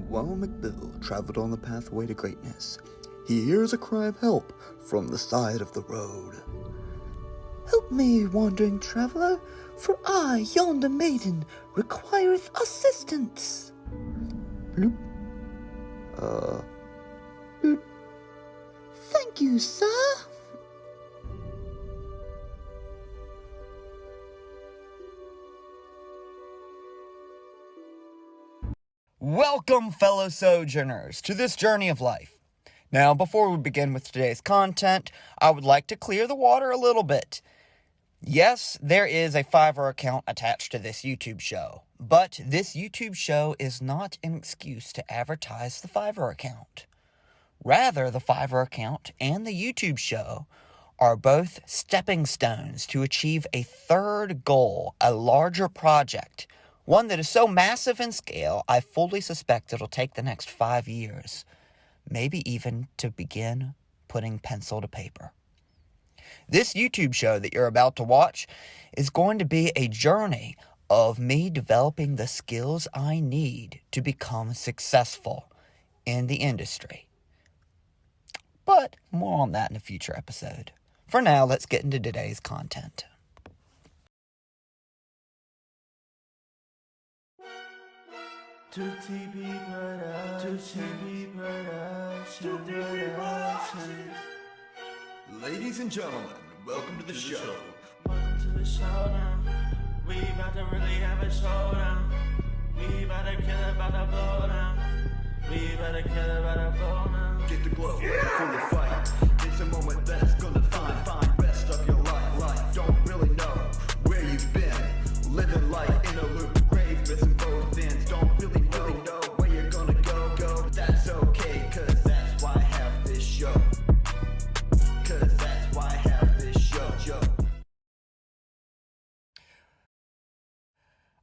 While McBill traveled on the pathway to greatness, he hears a cry of help from the side of the road. "Help me, wandering traveler, for I, yonder maiden, requireth assistance." Bloop. Bloop. "Thank you, sir." Welcome, fellow sojourners, to this journey of life. Now, before we begin with today's content, I would like to clear the water a little bit. Yes, there is a Fiverr account attached to this YouTube show, but this YouTube show is not an excuse to advertise the Fiverr account. Rather, the Fiverr account and the YouTube show are both stepping stones to achieve a third goal, a larger project, one that is so massive in scale, I fully suspect it'll take the next 5 years, maybe even to begin putting pencil to paper. This YouTube show that you're about to watch is going to be a journey of me developing the skills I need to become successful in the industry. But more on that in a future episode. For now, let's get into today's content. Ladies and gentlemen, welcome to the show. Welcome to the showdown. We about to really have a showdown. We about to kill it, about to blow down. We about to kill it, about to blow down. Get the glow before you fight. It's a moment that's gonna find best of your life. Don't really know where you've been. Living life in a loop, grave missing both ends. Don't really know where you're gonna go. But that's okay, cause that's why I have this show.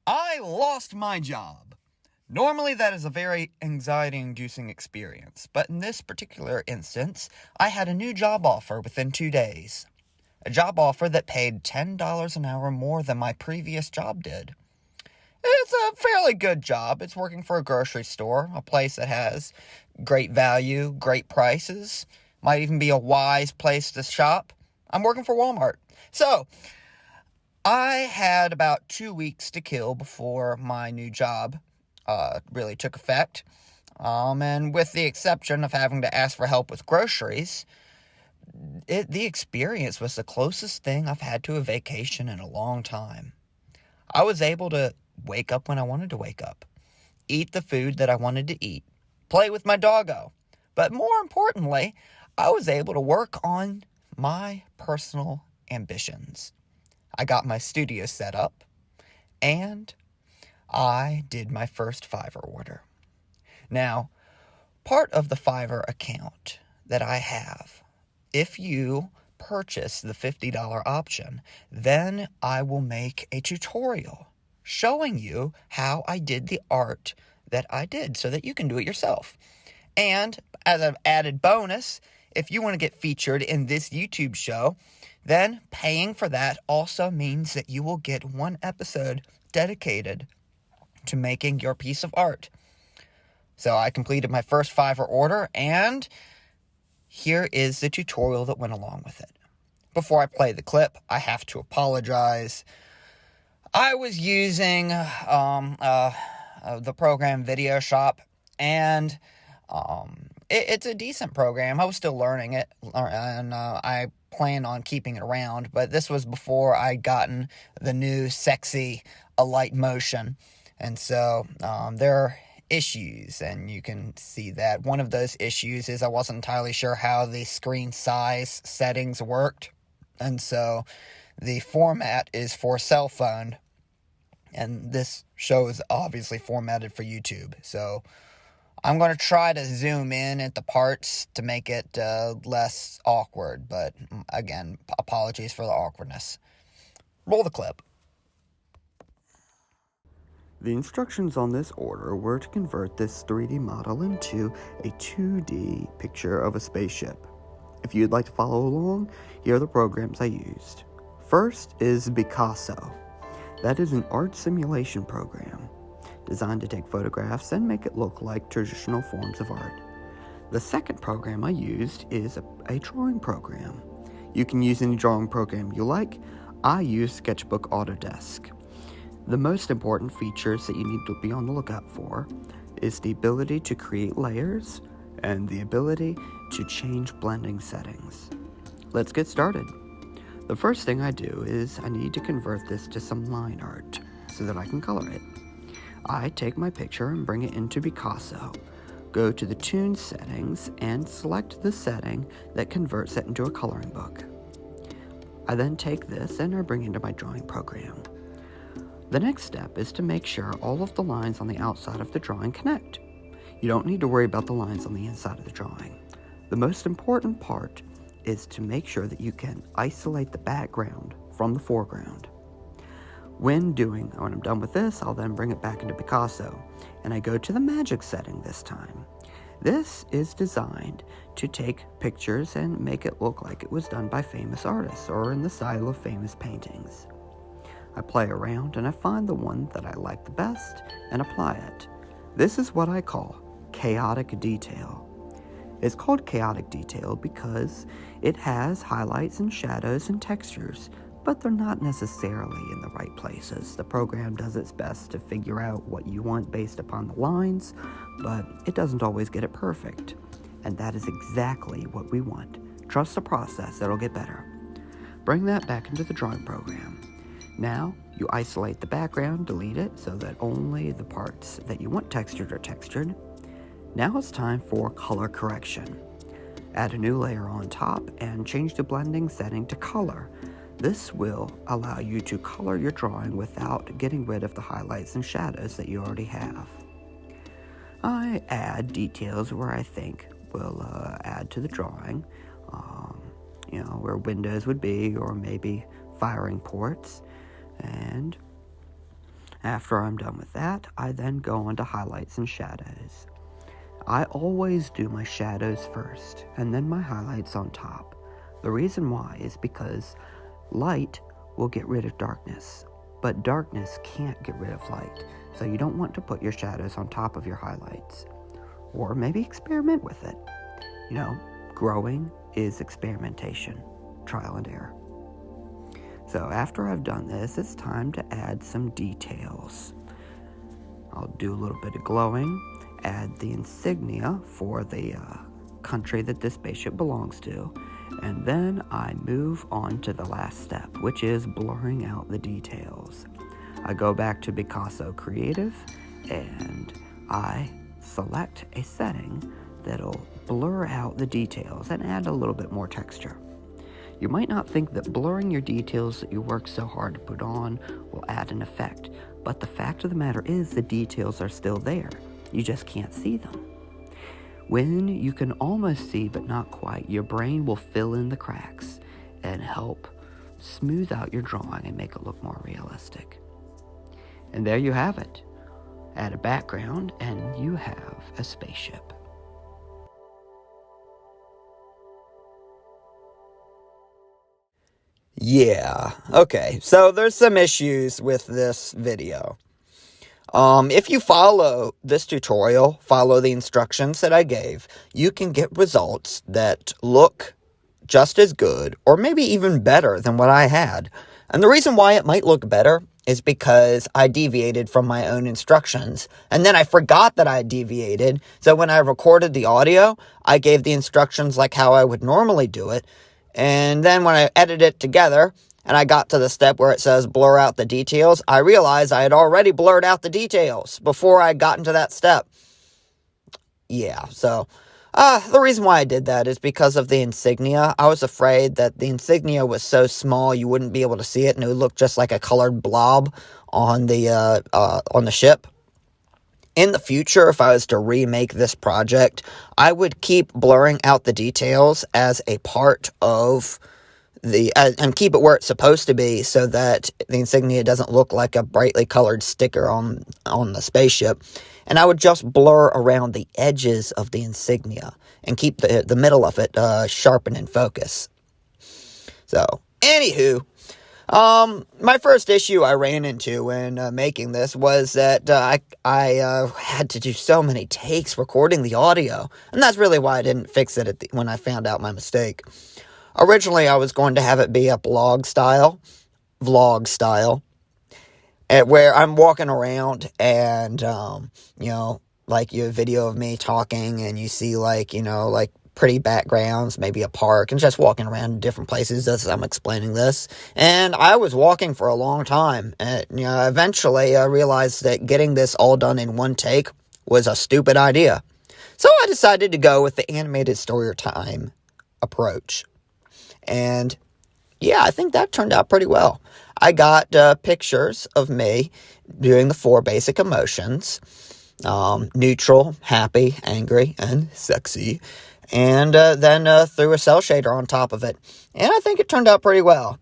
I lost my job. Normally that is a very anxiety-inducing experience, but in this particular instance, I had a new job offer within 2 days. A job offer that paid $10 an hour more than my previous job did. It's a fairly good job. It's working for a grocery store, a place that has great value, great prices, might even be a wise place to shop. I'm working for Walmart. So, I had about 2 weeks to kill before my new job really took effect. And with the exception of having to ask for help with groceries, the experience was the closest thing I've had to a vacation in a long time. I was able to wake up when I wanted to wake up, eat the food that I wanted to eat, play with my doggo. But more importantly, I was able to work on my personal ambitions. I got my studio set up, and I did my first Fiverr order. Now, part of the Fiverr account that I have, if you purchase the $50 option, then I will make a tutorial showing you how I did the art that I did so that you can do it yourself. And as an added bonus, if you want to get featured in this YouTube show, then paying for that also means that you will get one episode dedicated to making your piece of art. So I completed my first Fiverr order, and here is the tutorial that went along with it. Before I play the clip, I have to apologize. I was using the program Video Shop, and it's a decent program. I was still learning it, and I plan on keeping it around, but this was before I'd gotten the new sexy Alight Motion, and so there are issues, and you can see that. One of those issues is I wasn't entirely sure how the screen size settings worked, and so the format is for cell phone, and this show is obviously formatted for YouTube, so I'm going to try to zoom in at the parts to make it less awkward, but again, apologies for the awkwardness. Roll the clip. The instructions on this order were to convert this 3D model into a 2D picture of a spaceship. If you'd like to follow along, here are the programs I used. First is Picasso. That is an art simulation program. designed to take photographs and make it look like traditional forms of art. The second program I used is a drawing program. You can use any drawing program you like. I use Sketchbook Autodesk. The most important features that you need to be on the lookout for is the ability to create layers and the ability to change blending settings. Let's get started. The first thing I do is I need to convert this to some line art so that I can color it. I take my picture and bring it into Picasso, go to the Tune settings and select the setting that converts it into a coloring book. I then take this and I bring it into my drawing program. The next step is to make sure all of the lines on the outside of the drawing connect. You don't need to worry about the lines on the inside of the drawing. The most important part is to make sure that you can isolate the background from the foreground. When I'm done with this, I'll then bring it back into Picasso, and I go to the magic setting this time. This is designed to take pictures and make it look like it was done by famous artists or in the style of famous paintings. I play around and I find the one that I like the best and apply it. This is what I call chaotic detail. It's called chaotic detail because it has highlights and shadows and textures, but they're not necessarily in the right places. The program does its best to figure out what you want based upon the lines, but it doesn't always get it perfect. And that is exactly what we want. Trust the process, it'll get better. Bring that back into the drawing program. Now, you isolate the background, delete it, so that only the parts that you want textured are textured. Now it's time for color correction. Add a new layer on top and change the blending setting to color. This will allow you to color your drawing without getting rid of the highlights and shadows that you already have. I add details where I think will add to the drawing, where windows would be, or maybe firing ports. And after I'm done with that, I then go on to highlights and shadows. I always do my shadows first, and then my highlights on top. The reason why is because light will get rid of darkness, but darkness can't get rid of light, so you don't want to put your shadows on top of your highlights. Or maybe experiment with it. Growing is experimentation, trial and error. So after I've done this, it's time to add some details. I'll do a little bit of glowing, add the insignia for the country that this spaceship belongs to, and then I move on to the last step, which is blurring out the details. I go back to Picasso Creative and I select a setting that'll blur out the details and add a little bit more texture. You might not think that blurring your details that you work so hard to put on will add an effect, but the fact of the matter is the details are still there. You just can't see them. When you can almost see but not quite, your brain will fill in the cracks and help smooth out your drawing and make it look more realistic. And there you have it. Add a background and you have a spaceship. Yeah, okay, so there's some issues with this video. If you follow this tutorial, follow the instructions that I gave, you can get results that look just as good, or maybe even better than what I had. And the reason why it might look better is because I deviated from my own instructions, and then I forgot that I deviated, so when I recorded the audio, I gave the instructions like how I would normally do it, and then when I edited it together, and I got to the step where it says blur out the details, I realized I had already blurred out the details before I got into that step. Yeah, so the reason why I did that is because of the insignia. I was afraid that the insignia was so small you wouldn't be able to see it, and it would look just like a colored blob on the ship. In the future, if I was to remake this project, I would keep blurring out the details as a part of and keep it where it's supposed to be so that the insignia doesn't look like a brightly colored sticker on the spaceship. And I would just blur around the edges of the insignia and keep the middle of it sharp and in focus. So, anywho, My first issue I ran into when making this was that I had to do so many takes recording the audio, and that's really why I didn't fix it when I found out my mistake. Originally, I was going to have it be a vlog style, where I'm walking around and, like you have video of me talking and you see like pretty backgrounds, maybe a park, and just walking around in different places as I'm explaining this. And I was walking for a long time. And, eventually I realized that getting this all done in one take was a stupid idea. So I decided to go with the animated story time approach. And yeah, I think that turned out pretty well. I got pictures of me doing the 4 basic emotions. Neutral, happy, angry, and sexy. And then threw a cell shader on top of it. And I think it turned out pretty well.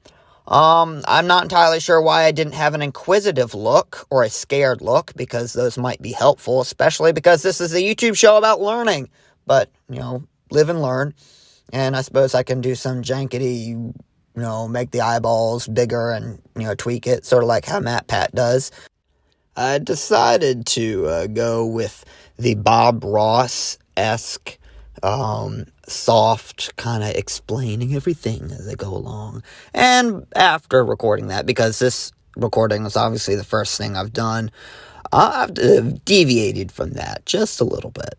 I'm not entirely sure why I didn't have an inquisitive look or a scared look, because those might be helpful, especially because this is a YouTube show about learning. But, live and learn. And I suppose I can do some jankety, make the eyeballs bigger and, tweak it, sort of like how MatPat does. I decided to go with the Bob Ross-esque, soft, kind of explaining everything as I go along. And after recording that, because this recording was obviously the first thing I've done, I've deviated from that just a little bit.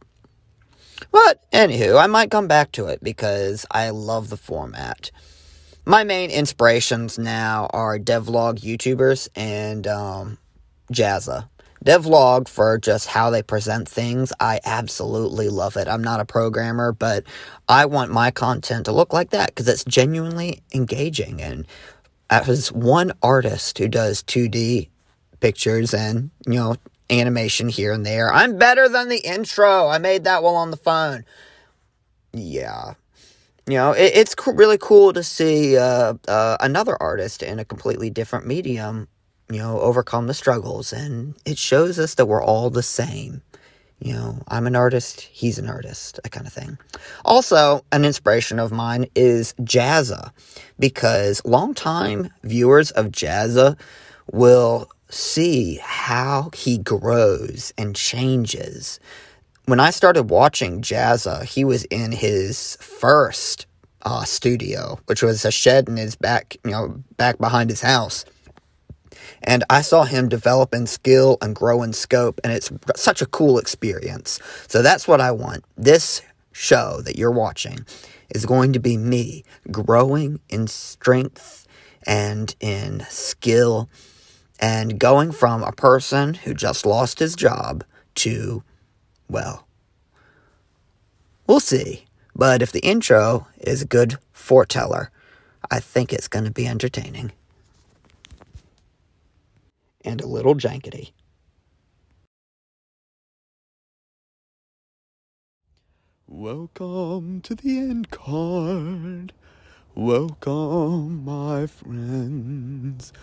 But, anywho, I might come back to it because I love the format. My main inspirations now are devlog YouTubers and Jazza. Devlog for just how they present things, I absolutely love it. I'm not a programmer, but I want my content to look like that because it's genuinely engaging. And as one artist who does 2D pictures and, animation here and there, I'm better than the intro. I made that while on the phone. Yeah. It's really cool to see another artist in a completely different medium, overcome the struggles. And it shows us that we're all the same. I'm an artist, he's an artist, that kind of thing. Also, an inspiration of mine is Jazza, because longtime viewers of Jazza will see how he grows and changes. When I started watching Jazza, he was in his first studio, which was a shed in his back behind his house. And I saw him develop in skill and grow in scope, and it's such a cool experience. So that's what I want. This show that you're watching is going to be me growing in strength and in skill, and going from a person who just lost his job to, well, we'll see. But if the intro is a good foreteller, I think it's going to be entertaining. And a little jankety. Welcome to the end card. Welcome, my friends.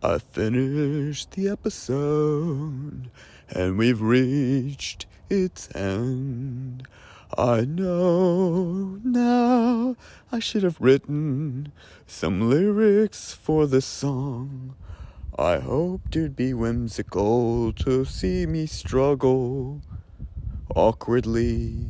I finished the episode, and we've reached its end. I know now I should have written some lyrics for this song. I hoped it'd be whimsical to see me struggle awkwardly